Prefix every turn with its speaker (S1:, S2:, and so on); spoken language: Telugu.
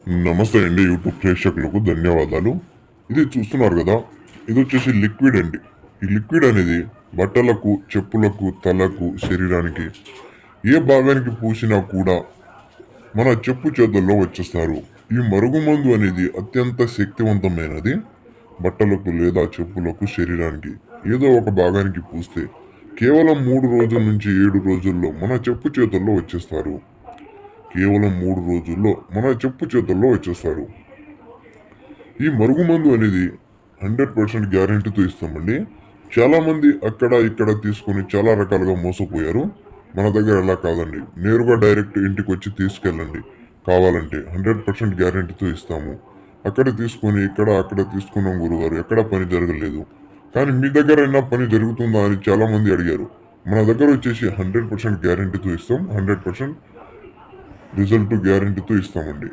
S1: నమస్తే అండి యూట్యూబ్ ప్రేక్షకులకు ధన్యవాదాలు. ఇది చూస్తున్నారు కదా, ఇది వచ్చేసి లిక్విడ్ అండి. ఈ లిక్విడ్ అనేది బట్టలకు, చెప్పులకు, తలకు, శరీరానికి ఏ భాగానికి పూసినా కూడా మన చెప్పు చేతుల్లో వచ్చేస్తారు. ఈ మరుగుమందు అనేది అత్యంత శక్తివంతమైనది. బట్టలకు లేదా చెప్పులకు, శరీరానికి ఏదో ఒక భాగానికి పూస్తే కేవలం 3 రోజుల నుంచి 7 రోజుల్లో మన చెప్పు చేతుల్లో వచ్చేస్తారు. కేవలం 3 రోజుల్లో మన చెప్పు చేతుల్లో వచ్చేస్తారు. ఈ మరుగుమందు అనేది 100% గ్యారెంటీతో ఇస్తామండి. చాలామంది అక్కడ ఇక్కడ తీసుకొని చాలా రకాలుగా మోసపోయారు. మన దగ్గర అలా కాదండి. నేరుగా డైరెక్ట్ ఇంటికి వచ్చి తీసుకెళ్ళండి. కావాలంటే 100% గ్యారెంటీతో ఇస్తాము. అక్కడ తీసుకొని అక్కడ తీసుకున్నాం గురుగారు, ఎక్కడ పని జరగలేదు. కానీ మీ దగ్గర అయినా పని జరుగుతుందా అని చాలామంది అడిగారు. మన దగ్గర వచ్చేసి 100% గ్యారెంటీతో ఇస్తాం. 100% రిజల్ట్ గ్యారెంటీతో ఇస్తామండి.